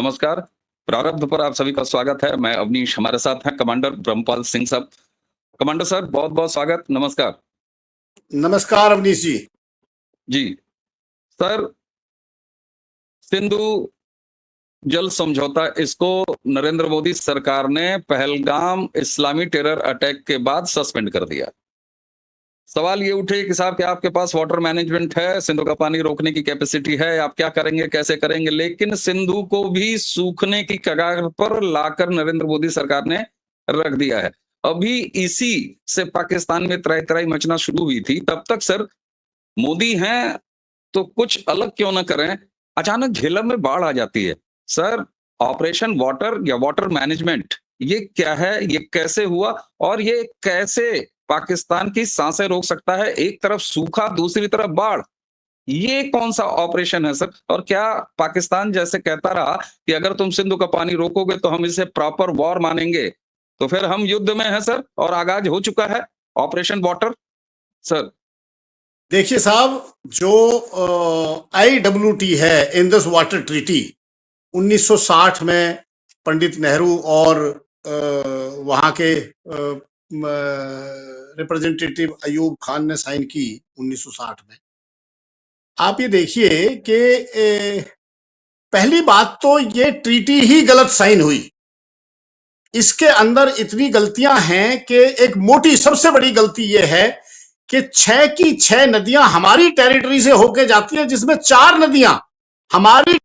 नमस्कार। प्रारब्ध पर आप सभी का स्वागत है। मैं अवनीश, हमारे साथ हैं कमांडर ब्रह्मपाल सिंह साहब। कमांडर सर, बहुत-बहुत स्वागत, नमस्कार। नमस्कार अवनीश जी। जी, सर, सिंधु जल समझौता इसको नरेंद्र मोदी सरकार ने पहलगाम इस्लामी टेरर अटैक के बाद सस्पेंड कर दिया। सवाल ये उठे कि साहब क्या आपके पास वाटर मैनेजमेंट है, सिंधु का पानी रोकने की कैपेसिटी है, आप क्या करेंगे, कैसे करेंगे? लेकिन सिंधु को भी सूखने की कगार पर लाकर नरेंद्र मोदी सरकार ने रख दिया है। अभी इसी से पाकिस्तान में त्राही-त्राही मचना शुरू हुई थी। तब तक सर मोदी हैं तो कुछ अलग क्यों ना करें, अचानक झेलम में बाढ़ आ जाती है। सर, ऑपरेशन वाटर या वाटर मैनेजमेंट ये क्या है, ये कैसे हुआ और ये कैसे पाकिस्तान की सांसें रोक सकता है? एक तरफ सूखा, दूसरी तरफ बाढ़, ये कौन सा ऑपरेशन है सर? और क्या पाकिस्तान जैसे कहता रहा कि अगर तुम सिंधु का पानी रोकोगे तो हम इसे प्रॉपर वॉर मानेंगे, तो फिर हम युद्ध में हैं सर और आगाज हो चुका है ऑपरेशन वाटर सर। देखिए साहब, जो IWT है, इंडस वाटर ट्रीटी 1960 में पंडित नेहरू और वहां के रिप्रेजेंटेटिव अयूब खान ने साइन की 1960 में। आप ये देखिए कि पहली बात तो ये ट्रीटी ही गलत साइन हुई। इसके अंदर इतनी गलतियां हैं कि एक मोटी सबसे बड़ी गलती ये है कि 6 की 6 नदियां हमारी टेरिटरी से होके जाती हैं, जिसमें 4 नदियां हमारी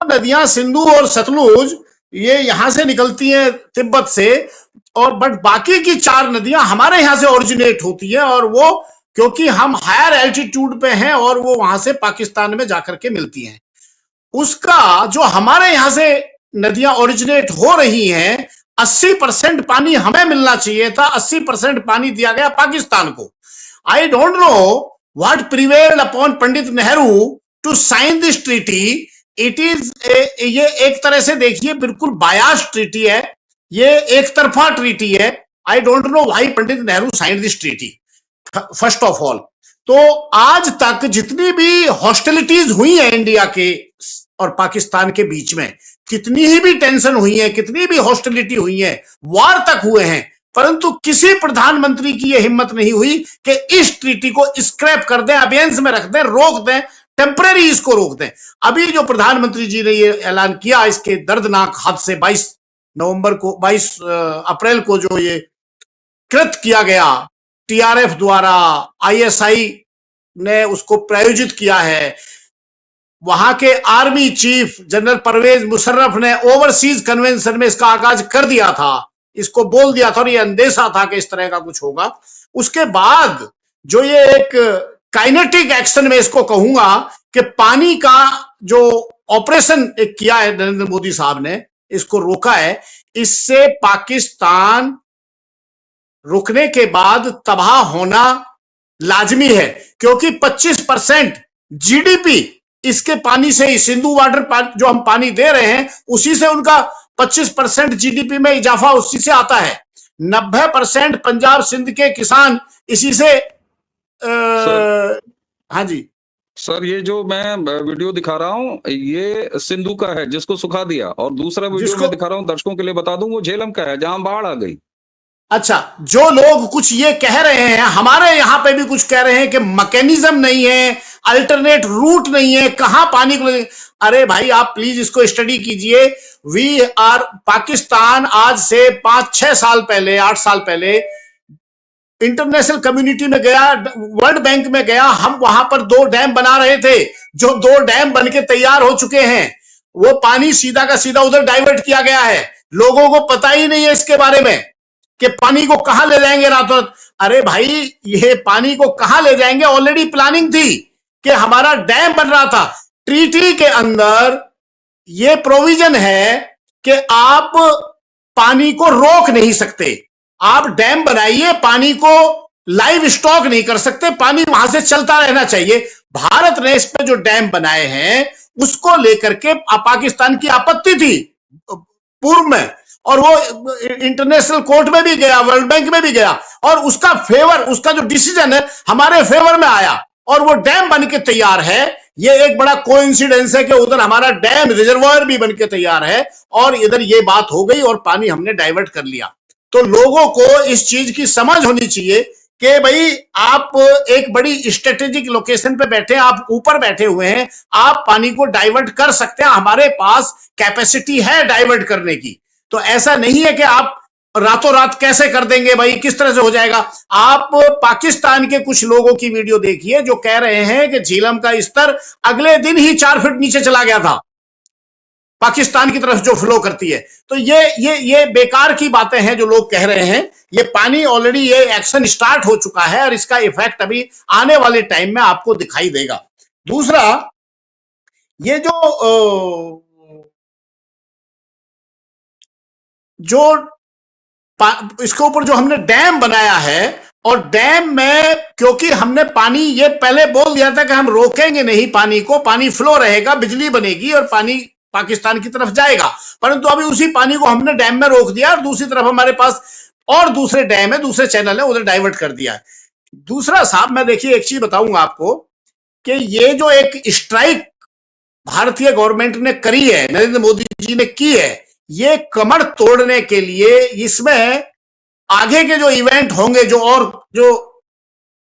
नदियां सिंधु और सतलुज ये यहां से निकलती हैं तिब्बत से, और बट बाकी की 4 नदियां हमारे यहां से ओरिजिनेट होती है, और वो क्योंकि हम हायर एल्टीट्यूड पे हैं और वो वहां से पाकिस्तान में जाकर के मिलती हैं। उसका जो हमारे यहां से नदियां ओरिजिनेट हो रही हैं, 80% पानी हमें मिलना चाहिए था, 80% पानी दिया गया पाकिस्तान को। I don't know what prevailed upon Pandit Nehru to sign this treaty. It is ये एक तरह से देखिए बिल्कुल बायास ट्रीटी है, ये एक तरफा ट्रीटी है। I don't know why Pandit Nehru sign this treaty first of all. तो आज तक जितनी भी हॉस्टिलिटीज हुई है इंडिया के और पाकिस्तान के बीच में, कितनी ही भी टेंशन हुई है, कितनी भी हॉस्टिलिटी हुई है, वार तक हुए हैं, परंतु किसी प्रधानमंत्री की यह हिम्मत नहीं हुई कि इस ट्रीटी को स्क्रैप कर दें, अबेंस में रख दें, रोक दें, टेम्परेरी इसको रोक दें। अभी जो प्रधानमंत्री जी ने ये ऐलान किया, इसके दर्दनाक हादसे 22 अप्रैल को जो ये कृत किया गया TRF द्वारा, ISI ने उसको प्रायोजित किया है। वहां के army chief general Pervez Musharraf ने ओवरसीज कन्वेंशन में इसका आगाज कर दिया था, इसको बोल दिया था और ये अंदेशा था कि इस तरह का कुछ होगा। उसके बाद जो ये एक काइनेटिक एक्शन में इसको कहूंगा कि पानी का जो ऑपरेशन एक किया है नरेंद्र मोदी साहब ने, इसको रोका है, इससे पाकिस्तान रुकने के बाद तबाह होना लाजमी है, क्योंकि 25% GDP इसके पानी से ही, सिंधु वाटर जो हम पानी दे रहे हैं उसी से उनका 25% GDP में इजाफा उसी से आता है। 90% पंजाब सिंध के किसान इसी से हाँ जी सर, ये जो मैं वीडियो दिखा रहा हूँ ये सिंधु का है जिसको सुखा दिया, और दूसरा वीडियो मैं दिखा रहा हूँ दर्शकों के लिए बता दूं, वो झेलम का है जहां बाढ़ आ गई। अच्छा, जो लोग कुछ ये कह रहे हैं, हमारे यहां पे भी कुछ कह रहे हैं कि मैकेनिज्म नहीं है, अल्टरनेट रूट नहीं है, कहां पानी को, अरे भाई आप प्लीज इसको स्टडी कीजिए। पाकिस्तान आज से 5-6 साल पहले, 8 साल पहले इंटरनेशनल कम्युनिटी में गया, वर्ल्ड बैंक में गया, हम वहां पर 2 डैम बना रहे थे, जो 2 डैम बनके तैयार हो चुके हैं, वो पानी सीधा का सीधा उधर डाइवर्ट किया गया है। लोगों को पता ही नहीं है इसके बारे में कि पानी को कहां ले जाएंगे रातों रात। अरे भाई, ये पानी को कहां ले जाएंगे, ऑलरेडी प्लानिंग थी कि हमारा डैम बन रहा था। ट्रीटी के अंदर ये प्रोविजन है कि आप पानी को रोक नहीं सकते, आप डैम बनाइए, पानी को लाइव स्टॉक नहीं कर सकते, पानी वहां से चलता रहना चाहिए। भारत ने इस पे जो डैम बनाए हैं उसको लेकर के पाकिस्तान की आपत्ति थी पूर्व में, और वो इंटरनेशनल कोर्ट में भी गया, वर्ल्ड बैंक में भी गया, और उसका जो डिसीजन है हमारे फेवर में आया, और वो डैम बन के तैयार है। ये एक बड़ा कोइंसिडेंस है कि उधर हमारा डैम रिजर्वायर भी बनके तैयार है और इधर ये बात हो गई और पानी हमने डाइवर्ट कर लिया। तो लोगों को इस चीज की समझ होनी चाहिए कि भाई आप एक बड़ी स्ट्रेटेजिक लोकेशन पे बैठे हैं, आप ऊपर बैठे हुए हैं, आप पानी को डाइवर्ट कर सकते हैं, हमारे पास कैपेसिटी है डाइवर्ट करने की। तो ऐसा नहीं है कि आप रातों रात कैसे कर देंगे भाई, किस तरह से हो जाएगा। आप पाकिस्तान के कुछ लोगों की वीडियो देखिए जो कह रहे हैं कि झीलम का स्तर अगले दिन ही 4 फीट नीचे चला गया था पाकिस्तान की तरफ जो फ्लो करती है। तो ये बेकार की बातें हैं जो लोग कह रहे हैं। ये पानी ऑलरेडी ये एक्शन स्टार्ट हो चुका है और इसका इफेक्ट अभी आने वाले टाइम में आपको दिखाई देगा। दूसरा, ये जो इसके ऊपर जो हमने डैम बनाया है, और डैम में क्योंकि हमने पानी ये पहले बोल दिया था कि हम रोकेंगे नहीं पानी को, पानी फ्लो रहेगा, बिजली बनेगी और पानी पाकिस्तान की तरफ जाएगा, परंतु अभी उसी पानी को हमने डैम में रोक दिया और दूसरी तरफ हमारे पास और दूसरे डैम है, दूसरे चैनल है, उधर डाइवर्ट कर दिया है। दूसरा साहब, मैं देखिए एक चीज बताऊंगा आपको कि ये जो एक स्ट्राइक भारतीय गवर्नमेंट ने करी है, नरेंद्र मोदी जी ने की है, ये कमर तोड़ने के लिए इसमें आगे के जो इवेंट होंगे, जो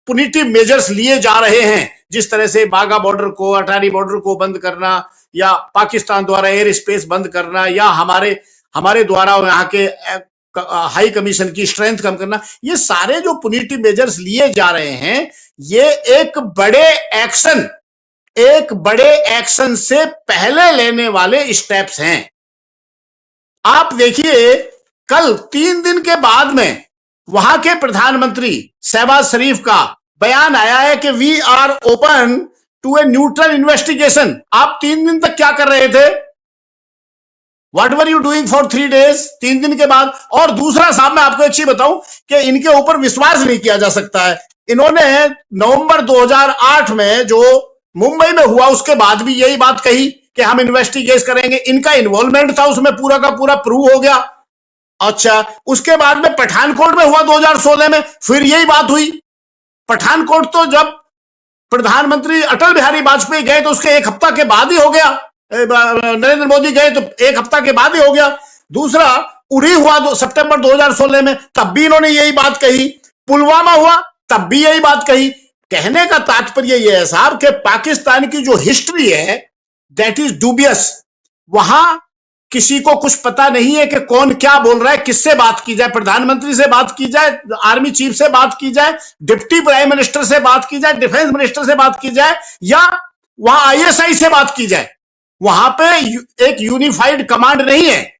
पुनिटिव मेजर्स लिए जा रहे हैं, जिस तरह से बाघा बॉर्डर को, अटारी बॉर्डर को बंद करना, या पाकिस्तान द्वारा एयर स्पेस बंद करना, या हमारे द्वारा यहाँ के हाई कमीशन की स्ट्रेंथ कम करना, ये सारे जो पुनिटिव मेजर्स लिए जा रहे हैं, ये एक बड़े एक्शन से पहले लेने वाले स्टेप्स हैं। आप देखिए, कल 3 दिन के बाद में वहां के प्रधानमंत्री शहबाज शरीफ का बयान आया है कि we are open to a neutral investigation. आप 3 दिन तक क्या कर रहे थे? What were you doing for 3 days? 3 दिन के बाद। और दूसरा साहब, मैं आपको एक चीज बताऊं कि इनके ऊपर विश्वास नहीं किया जा सकता है। इन्होंने नवंबर 2008 में जो मुंबई में हुआ, उसके बाद भी यही बात कही कि हम इन्वेस्टिगेट करेंगे। इनका इन्वॉल्वमेंट था उसमें, पूरा का पूरा प्रूव हो गया। अच्छा, उसके बाद में पठानकोट में हुआ 2016 में, फिर यही बात हुई। पठानकोट तो जब प्रधानमंत्री अटल बिहारी वाजपेयी गए तो उसके 1 हफ्ता के बाद ही हो गया, नरेंद्र मोदी गए तो 1 हफ्ता के बाद ही हो गया। दूसरा, उरी हुआ सितंबर 2016 में, तब भी इन्होंने यही बात कही। पुलवामा हुआ, तब भी यही बात कही। कहने का तात्पर्य यह है साहब कि पाकिस्तान की जो हिस्ट्री है दैट इज डूबियस। वहां किसी को कुछ पता नहीं है कि कौन क्या बोल रहा है, किससे बात की जाए, प्रधानमंत्री से बात की जाए, आर्मी चीफ से बात की जाए, डिप्टी प्राइम मिनिस्टर से बात की जाए, डिफेंस मिनिस्टर से बात की जाए, या वहां आईएसआई से बात की जाए। वहां पे एक यूनिफाइड कमांड नहीं है।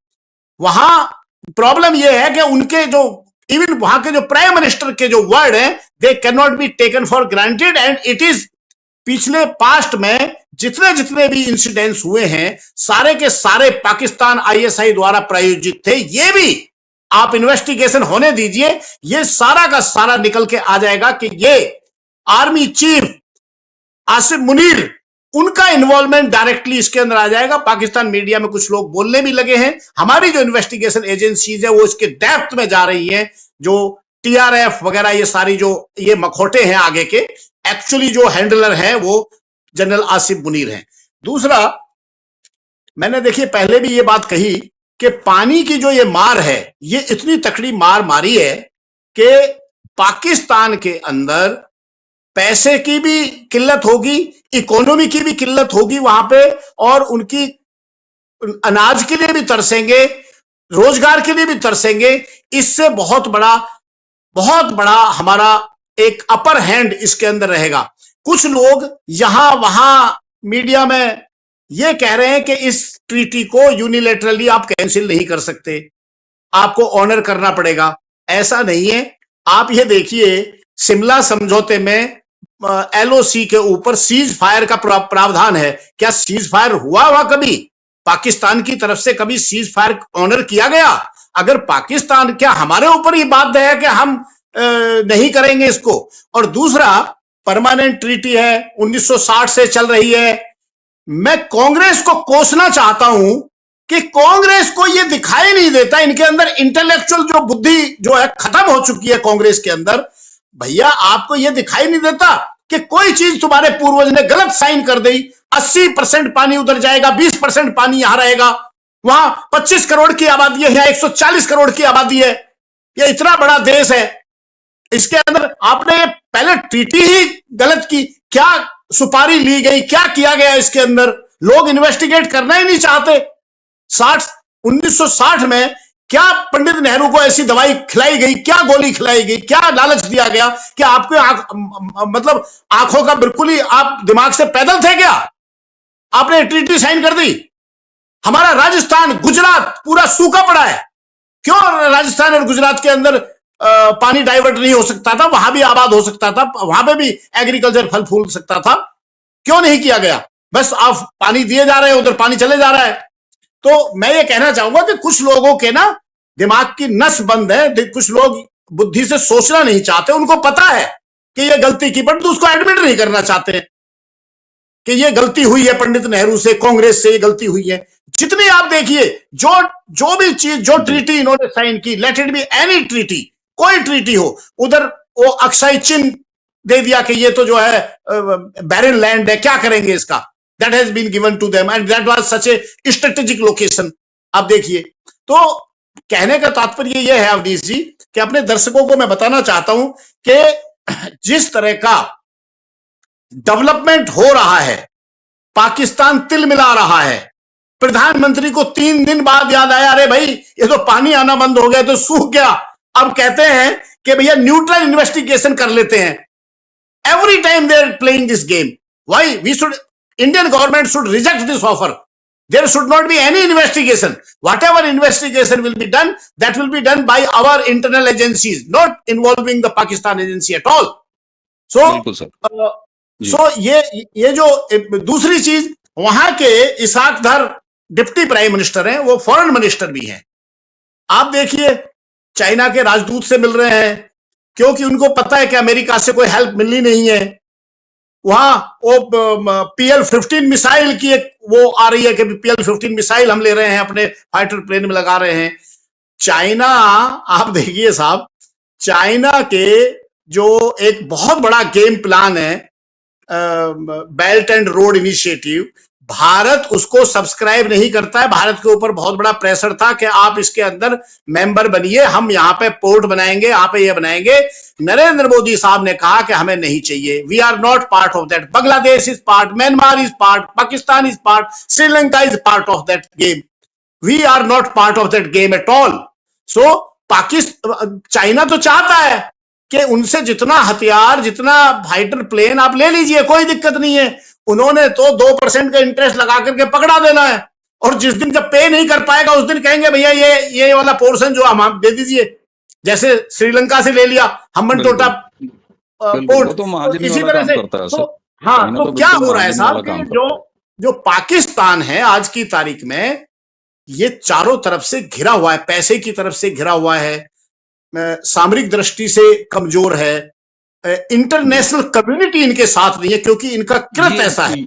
वहां प्रॉब्लम यह है कि उनके जो इवन वहां के जो प्राइम मिनिस्टर के जो वर्ड है, they can not be taken for granted, and it is पिछले पास्ट में जितने भी इंसिडेंट्स हुए हैं, सारे के सारे पाकिस्तान आईएसआई द्वारा प्रायोजित थे। ये भी आप इन्वेस्टिगेशन होने दीजिए, ये सारा का सारा निकल के आ जाएगा कि ये आर्मी चीफ आसिफ मुनीर, उनका इन्वॉल्वमेंट डायरेक्टली इसके अंदर आ जाएगा। पाकिस्तान मीडिया में कुछ लोग बोलने भी लगे हैं। हमारी जो इन्वेस्टिगेशन एजेंसीज है वो इसके डेप्थ में जा रही है। जो टीआरएफ वगैरह ये सारी जो ये मखौटे हैं आगे के, एक्चुअली जो हैंडलर हैं वो जनरल आसिफ मुनीर हैं। दूसरा, मैंने देखिए पहले भी ये बात कही कि पानी की जो ये मार है, ये इतनी तकड़ी मार मारी है कि पाकिस्तान के अंदर पैसे की भी किल्लत होगी, इकोनॉमी की भी किल्लत होगी वहां पे, और उनकी अनाज के लिए भी तरसेंगे, रोजगार के लिए भी तरसेंगे। इससे बहुत बड़ा हमारा एक अपर हैंड इसके अंदर रहेगा। कुछ लोग यहां वहां मीडिया में ये कह रहे हैं कि इस ट्रीटी को यूनिलैटरली आप कैंसिल नहीं कर सकते, आपको ऑनर करना पड़ेगा। ऐसा नहीं है। आप ये देखिए, शिमला समझौते में एलओसी के ऊपर सीज फायर का प्रावधान है। क्या सीज फायर हुआ कभी? पाकिस्तान की तरफ से कभी सीज फायर ऑनर किया गया? अगर पाकिस्तान, क्या हमारे ऊपर ही बात है कि हम नहीं करेंगे इसको? और दूसरा, परमानेंट ट्रीटी है, 1960 से चल रही है। मैं कांग्रेस को कोसना चाहता हूं कि कांग्रेस को यह दिखाई नहीं देता, इनके अंदर इंटेलेक्चुअल जो बुद्धि जो है खत्म हो चुकी है कांग्रेस के अंदर। भैया, आपको यह दिखाई नहीं देता कि कोई चीज तुम्हारे पूर्वज ने गलत साइन कर दी, 80% पानी उधर जाएगा, 20% पानी यहां रहेगा। वहां 25 करोड़ की आबादी है, यहां 140 करोड़ की आबादी है। ये इतना बड़ा देश है, इसके अंदर आपने पहले ट्रीटी ही गलत की। क्या सुपारी ली गई, क्या किया गया इसके अंदर, लोग इन्वेस्टिगेट करना ही नहीं चाहते। 1960 में क्या पंडित नेहरू को ऐसी दवाई खिलाई गई, क्या गोली खिलाई गई, क्या लालच दिया गया कि आपके मतलब आंखों का बिल्कुल ही आप दिमाग से पैदल थे क्या? आपने ट्रीटी साइन कर दी। हमारा राजस्थान, गुजरात पूरा सूखा पड़ा है। क्यों राजस्थान और गुजरात के अंदर पानी डाइवर्ट नहीं हो सकता था? वहां भी आबाद हो सकता था, वहां पे भी एग्रीकल्चर फल फूल सकता था। क्यों नहीं किया गया? बस आप पानी दिए जा रहे हैं, उधर पानी चले जा रहा है। तो मैं ये कहना चाहूंगा कि कुछ लोगों के ना दिमाग की नस बंद है, कुछ लोग बुद्धि से सोचना नहीं चाहते। उनको पता है कि ये गलती की, बट उसको एडमिट नहीं करना चाहते कि ये गलती हुई है, पंडित नेहरू से, कांग्रेस से ये गलती हुई है। जितनी आप देखिए, जो भी चीज, जो ट्रीटी इन्होंने साइन की, let it be any treaty, कोई ट्रीटी हो, उधर वो अक्साई चिन्ह दे दिया कि ये तो जो है बैरन लैंड है, क्या करेंगे इसका। That has been given to them and that was such a strategic location. आप देखिए, तो कहने का तात्पर्य यह है अवनीश जी कि अपने दर्शकों को मैं बताना चाहता हूं कि जिस तरह का डेवलपमेंट हो रहा है, पाकिस्तान तिल मिला रहा है। प्रधानमंत्री को 3 दिन बाद याद आया, अरे भाई ये तो पानी आना बंद हो गया, तो सूख गया। अब कहते हैं कि भैया न्यूट्रल इन्वेस्टिगेशन कर लेते हैं। Every time they are playing this game. Why we should, Indian government should reject this offer. There should not be any investigation. Whatever investigation will be done, that will be done by our internal agencies, not involving the Pakistan agency at all. So, so ये जो दूसरी चीज, वहां के Isaac दर deputy prime minister हैं, वो foreign minister भी हैं। आप देखिए, चाइना के राजदूत से मिल रहे हैं, क्योंकि उनको पता है कि अमेरिका से कोई हेल्प मिलनी नहीं है। वहां वो PL-15 मिसाइल की एक वो आ रही है कि PL-15 मिसाइल हम ले रहे हैं, अपने फाइटर प्लेन में लगा रहे हैं। चाइना, आप देखिए साहब, चाइना के जो एक बहुत बड़ा गेम प्लान है, belt and road initiative, Bharat उसको सब्सक्राइब नहीं करता है। भारत के ऊपर बहुत बड़ा प्रेशर था कि आप इसके अंदर मेंबर बनिए, हम यहाँ पे पोर्ट बनाएंगे, यहाँ पे ये बनाएंगे। नरेंद्र मोदी साहब ने कहा कि हमें नहीं चाहिए, we are not part of that. Bangladesh is part, Myanmar is part, Pakistan is part, Sri Lanka is part of that game, we are not part of that game at all. So Pakistan, China तो चाहता है कि उनसे जितना हथियार, जितना फाइटर प्लेन आप ले लीजिए, कोई दिक्कत नहीं है। उन्होंने तो 2% का इंटरेस्ट लगा करके पकड़ा देना है, और जिस दिन जब पे नहीं कर पाएगा उस दिन कहेंगे भैया ये वाला पोर्शन जो हम दे दीजिए। जैसे श्रीलंका से ले लिया हम्बनटोटा पोर्ट, तो इसी तरह से। तो हाँ, तो क्या हो रहा है साहब कि जो पाकिस्तान है आज की तारीख में, ये चारों तरफ से घिरा हुआ है, पैसे की तरफ से घिरा हुआ है, सामरिक दृष्टि से कमजोर है, इंटरनेशनल कम्युनिटी इनके साथ नहीं है, क्योंकि इनका कृत ऐसा है।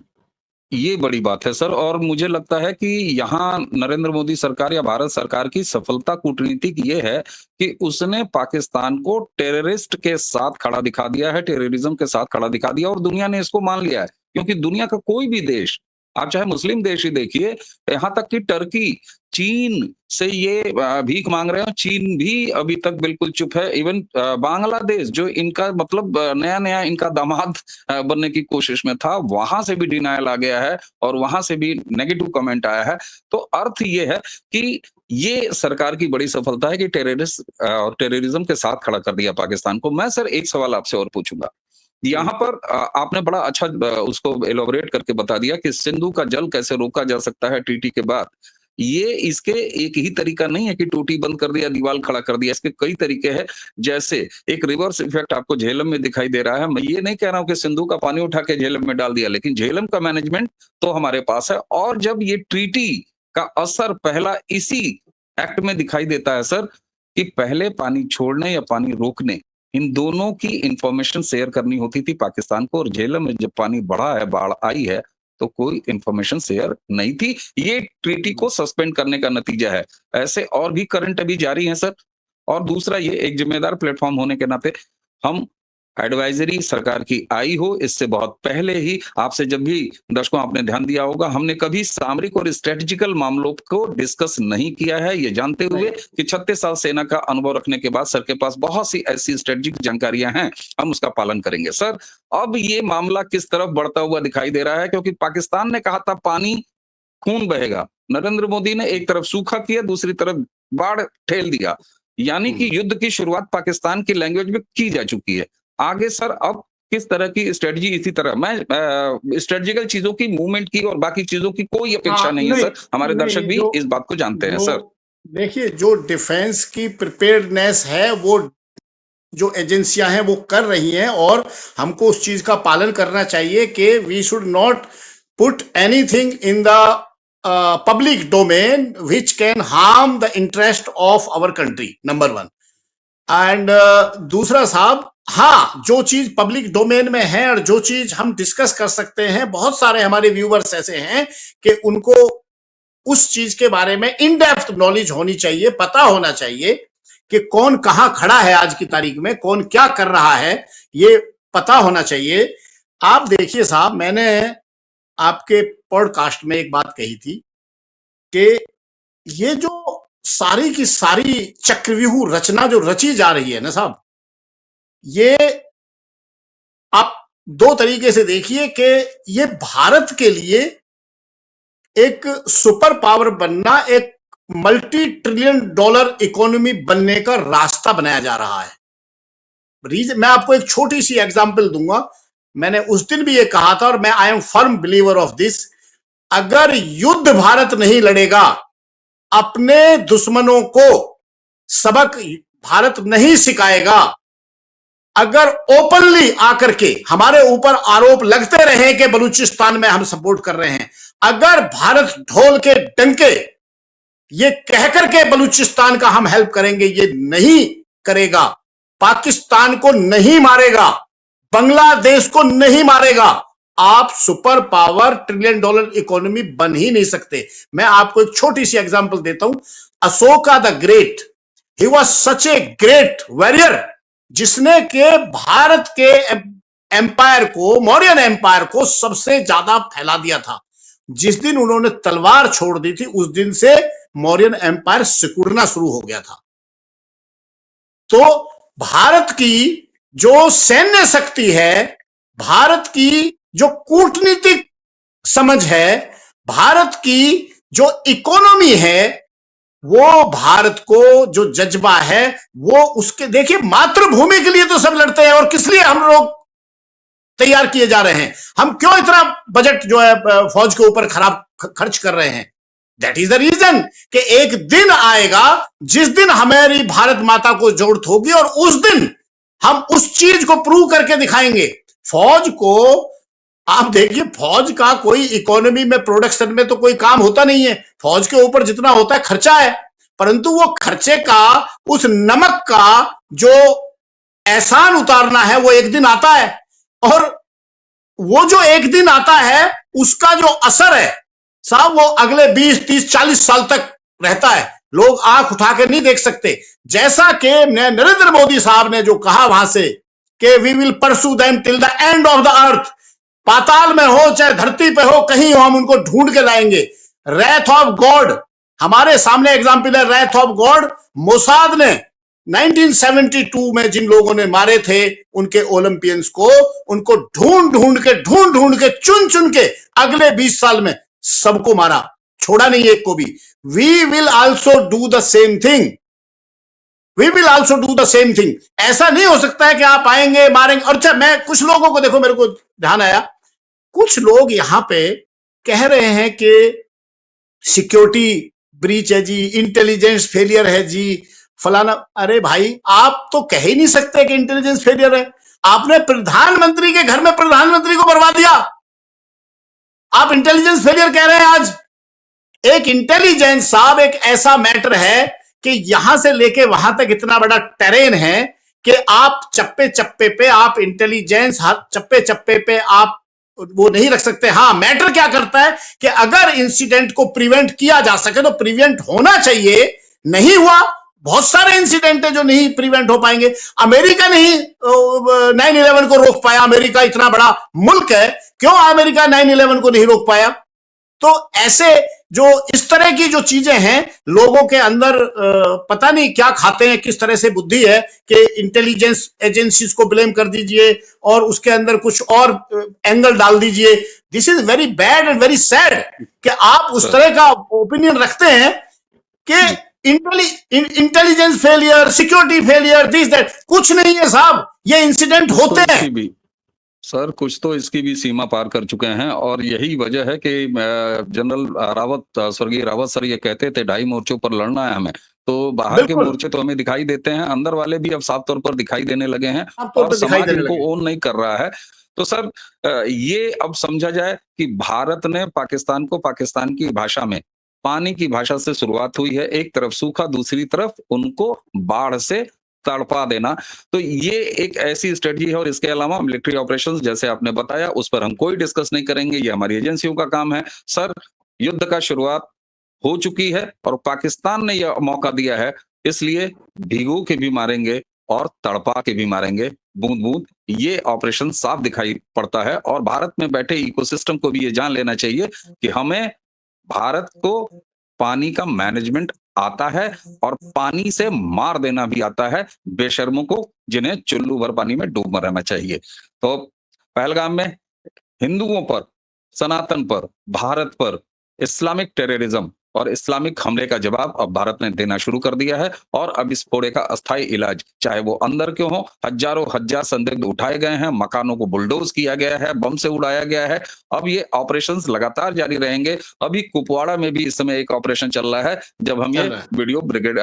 ये बड़ी बात है सर, और मुझे लगता है कि यहाँ नरेंद्र मोदी सरकार या भारत सरकार की सफलता कूटनीतिक ये है कि उसने पाकिस्तान को टेररिस्ट के साथ खड़ा दिखा दिया है, टेररिज्म के साथ खड़ा दिखा दिया, और दुनिया ने इसको मान लिया है। क्योंकि दुनिया का कोई भी देश, आप चाहे मुस्लिम देश ही देखिए, यहाँ तक कि टर्की, चीन से ये भीख मांग रहे हैं, चीन भी अभी तक बिल्कुल चुप है। इवन बांग्लादेश, जो इनका मतलब नया नया इनका दामाद बनने की कोशिश में था, वहां से भी डिनायल आ गया है और वहां से भी नेगेटिव कमेंट आया है। तो अर्थ ये है कि ये सरकार की बड़ी सफलता है कि टेररिस्ट और टेररिज्म के साथ खड़ा कर दिया पाकिस्तान को। मैं सर एक सवाल आपसे और पूछूंगा, यहाँ पर आपने बड़ा अच्छा उसको एलोबरेट करके बता दिया कि सिंधु का जल कैसे रोका जा सकता है ट्रीटी के बाद। ये इसके एक ही तरीका नहीं है कि टूटी बंद कर दिया, दीवार खड़ा कर दिया, इसके कई तरीके हैं। जैसे एक रिवर्स इफेक्ट आपको झेलम में दिखाई दे रहा है। मैं ये नहीं कह रहा हूं कि सिंधु का पानी उठा के झेलम में डाल दिया, लेकिन झेलम का मैनेजमेंट तो हमारे पास है। और जब ये ट्रीटी का असर पहला इसी एक्ट में दिखाई देता है सर, कि पहले पानी छोड़ने या पानी रोकने, इन दोनों की इंफॉर्मेशन शेयर करनी होती थी पाकिस्तान को। और झेलम में जब पानी बढ़ा है, बाढ़ आई है, तो कोई इंफॉर्मेशन शेयर नहीं थी। ये ट्रीटी को सस्पेंड करने का नतीजा है। ऐसे और भी करंट अभी जारी हैं सर। और दूसरा, ये एक जिम्मेदार प्लेटफॉर्म होने के नाते हम एडवाइजरी सरकार की आई हो, इससे बहुत पहले ही आपसे जब भी दर्शकों आपने ध्यान दिया होगा, हमने कभी सामरिक और स्ट्रेटेजिकल मामलों को डिस्कस नहीं किया है, ये जानते हुए कि 36 साल सेना का अनुभव रखने के बाद सर के पास बहुत सी ऐसी स्ट्रेटेजिक जानकारियां हैं, हम उसका पालन करेंगे। सर, अब ये मामला किस तरफ बढ़ता हुआ दिखाई दे रहा है? क्योंकि पाकिस्तान ने कहा था पानी खून बहेगा, नरेंद्र मोदी ने एक तरफ सूखा किया, दूसरी तरफ बाढ़ ठेल दिया। यानी कि युद्ध की शुरुआत पाकिस्तान की लैंग्वेज में की जा चुकी है। आगे सर अब किस तरह की स्ट्रेटजी, इसी तरह मैं स्ट्रेटजिकल चीजों की, मूवमेंट की और बाकी चीजों की कोई अपेक्षा नहीं है नहीं, सर। हमारे दर्शक नहीं, भी जो इस बात को जानते हैं सर। जो देखिए, जो डिफेंस की प्रिपेयर्डनेस है वो जो एजेंसियां हैं वो कर रही हैं, और हमको उस चीज का पालन करना चाहिए कि we should not put anything in the public domain which can harm the interest of our country, number one. And दूसरा साहब, हाँ, जो चीज पब्लिक डोमेन में है और जो चीज हम डिस्कस कर सकते हैं, बहुत सारे हमारे व्यूवर्स ऐसे हैं कि उनको उस चीज के बारे में इन डेप्थ नॉलेज होनी चाहिए, पता होना चाहिए कि कौन कहां खड़ा है आज की तारीख में, कौन क्या कर रहा है, ये पता होना चाहिए। आप देखिए साहब, मैंने आपके पॉडकास्ट में एक बात कही थी कि ये जो सारी की सारी चक्रव्यूह रचना जो रची जा रही है ना साहब, ये आप दो तरीके से देखिए कि ये भारत के लिए एक सुपर पावर बनना, एक मल्टी ट्रिलियन डॉलर इकोनॉमी बनने का रास्ता बनाया जा रहा है। मैं आपको एक छोटी सी एग्जांपल दूंगा। मैंने उस दिन भी ये कहा था और मैं I am firm believer of this, अगर युद्ध भारत नहीं लड़ेगा, अपने दुश्मनों को सबक भारत नहीं सिखाएगा, अगर ओपनली आकर के हमारे ऊपर आरोप लगते रहे कि बलूचिस्तान में हम सपोर्ट कर रहे हैं, अगर भारत ढोल के डंके ये कहकर के बलूचिस्तान का हम हेल्प करेंगे, ये नहीं करेगा, पाकिस्तान को नहीं मारेगा, बांग्लादेश को नहीं मारेगा, आप super power trillion dollar economy बन ही नहीं सकते। मैं आपको एक छोटी सी एग्जांपल देता हूं। Ashoka the great, he was such a great warrior, जिसने के भारत के एम्पायर को, मौर्यन एम्पायर को सबसे ज्यादा फैला दिया था। जिस दिन उन्होंने तलवार छोड़ दी थी, उस दिन से मौर्यन एम्पायर सिकुड़ना शुरू हो गया था। तो भारत की जो सैन्य शक्ति है, भारत की जो कूटनीतिक समझ है, भारत की जो इकोनॉमी है, वो भारत को जो जज्बा है वो उसके, देखिए मातृभूमि के लिए तो सब लड़ते हैं, और किस लिए हम लोग तैयार किए जा रहे हैं, हम क्यों इतना बजट जो है फौज के ऊपर खराब खर्च कर रहे हैं। दैट इज द रीजन कि एक दिन आएगा जिस दिन हमारी भारत माता को जरूरत होगी, और उस दिन हम उस चीज को प्रूव करके दिखाएंगे। फौज को आप देखिए, फौज का कोई इकोनॉमी में, प्रोडक्शन में तो कोई काम होता नहीं है, फौज के ऊपर जितना होता है खर्चा है, परंतु वो खर्चे का, उस नमक का जो एहसान उतारना है वो एक दिन आता है, और वो जो एक दिन आता है उसका जो असर है साहब, वो अगले 20, 30, 40 साल तक रहता है। लोग आंख उठा के नहीं देख सकते। जैसा कि नरेंद्र मोदी साहब ने जो कहा वहां से कि we will pursue them till the end of the earth, पाताल में हो चाहे धरती पे हो, कहीं हो, हम उनको ढूंढ के लाएंगे। रैथ ऑफ गॉड, हमारे सामने एग्जाम्पल है रैथ ऑफ गॉड। मोसाद ने 1972 में जिन लोगों ने मारे थे उनके ओलंपियंस को, उनको ढूंढ ढूंढ के चुन चुन के अगले 20 साल में सबको मारा, छोड़ा नहीं एक को भी। We will also do the same thing, we will also do the same thing. ऐसा नहीं हो सकता है कि आप आएंगे मारेंगे। और अच्छा, मैं कुछ लोगों को देखो, मेरे को ध्यान आया, कुछ लोग यहां पे कह रहे हैं कि सिक्योरिटी ब्रीच है जी, इंटेलिजेंस फेलियर है जी, फलाना। अरे भाई, आप तो कह ही नहीं सकते कि इंटेलिजेंस फेलियर है। आपने प्रधानमंत्री के घर में प्रधानमंत्री को बर्बाद दिया, आप इंटेलिजेंस फेलियर कह रहे हैं आज। एक इंटेलिजेंस साहब एक ऐसा मैटर है कि यहां से लेके वहां तक इतना बड़ा टेरेन है कि आप चप्पे चप्पे पे आप इंटेलिजेंस, चप्पे चप्पे पे आप वो नहीं रख सकते। हाँ, मैटर क्या करता है कि अगर इंसिडेंट को प्रिवेंट किया जा सके तो प्रिवेंट होना चाहिए, नहीं हुआ बहुत सारे इंसिडेंट है जो नहीं प्रिवेंट हो पाएंगे। अमेरिका नहीं 9/11 को रोक पाया, अमेरिका इतना बड़ा मुल्क है, क्यों अमेरिका 9/11 को नहीं रोक पाया? तो ऐसे जो इस तरह की जो चीजें हैं, लोगों के अंदर पता नहीं क्या खाते हैं, किस तरह से बुद्धि है कि इंटेलिजेंस एजेंसीज को ब्लेम कर दीजिए और उसके अंदर कुछ और एंगल डाल दीजिए। This is very bad and very sad कि आप उस तरह का ओपिनियन रखते हैं कि intelligence failure, security failure, this that. कुछ नहीं है साहब, ये इंसिडेंट होते हैं। सर कुछ तो इसकी भी सीमा पार कर चुके हैं और यही वजह है कि जनरल रावत, स्वर्गीय रावत सर ये कहते थे 2.5 मोर्चों पर लड़ना है हमें, तो बाहर के मोर्चे तो हमें दिखाई देते हैं, अंदर वाले भी अब साफ तौर पर दिखाई देने लगे हैं और समाज इनको ओन नहीं कर रहा है। तो सर ये अब समझा जाए कि भारत ने पाकिस्तान को पाकिस्तान की भाषा में, पानी की भाषा से शुरुआत हुई है, एक तरफ सूखा, दूसरी तरफ उनको बाढ़ से तड़पा देना। तो ये एक ऐसी स्ट्रेटजी है और इसके अलावा मिलिट्री ऑपरेशंस जैसे आपने बताया उस पर हम कोई डिस्कस नहीं करेंगे, ये हमारी एजेंसियों का काम है। सर युद्ध का शुरुआत हो चुकी है और पाकिस्तान ने यह मौका दिया है, इसलिए भिगो के भी मारेंगे और तड़पा के भी मारेंगे, बूंद बूंद। ये ऑपरेशन साफ दिखाई पड़ता है और भारत में बैठे इकोसिस्टम को भी ये जान लेना चाहिए कि हमें भारत को पानी का मैनेजमेंट आता है और पानी से मार देना भी आता है बेशर्मों को, जिन्हें चुल्लू भर पानी में डूब रहना चाहिए। तो पहलगाम में हिंदुओं पर, सनातन पर, भारत पर इस्लामिक टेररिज्म और इस्लामिक हमले का जवाब अब भारत ने देना शुरू कर दिया है और अब इस फोड़े का अस्थायी इलाज, चाहे वो अंदर क्यों हो, हजारों हजार संदिग्ध उठाए गए हैं, मकानों को बुलडोज किया गया है, बम से उड़ाया गया है। अब ये ऑपरेशंस लगातार जारी रहेंगे। अभी कुपवाड़ा में भी इस समय एक ऑपरेशन चल रहा है, जब हम ये वीडियो ब्रिगेड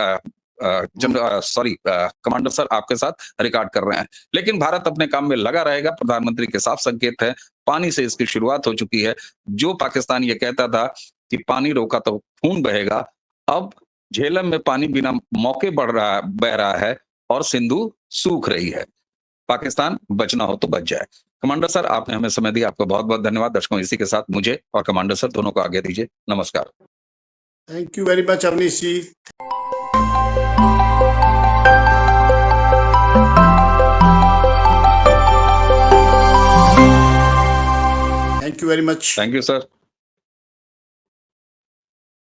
कमांडर सर आपके साथ रिकॉर्ड कर रहे हैं। लेकिन भारत अपने काम में लगा रहेगा, प्रधानमंत्री के साफ संकेत है, पानी से इसकी शुरुआत हो चुकी है। जो पाकिस्तान ये कहता था कि पानी रोका तो खून बहेगा, अब झेलम में पानी बिना मौके बह रहा है और सिंधु सूख रही है। पाकिस्तान बचना हो तो बच जाए। कमांडर सर आपने हमें समय दिया, आपका बहुत बहुत धन्यवाद। दर्शकों इसी के साथ मुझे और कमांडर सर दोनों को आगे दीजिए, नमस्कार। Thank you very much Avneesh ji. Thank you very much. Thank you, sir.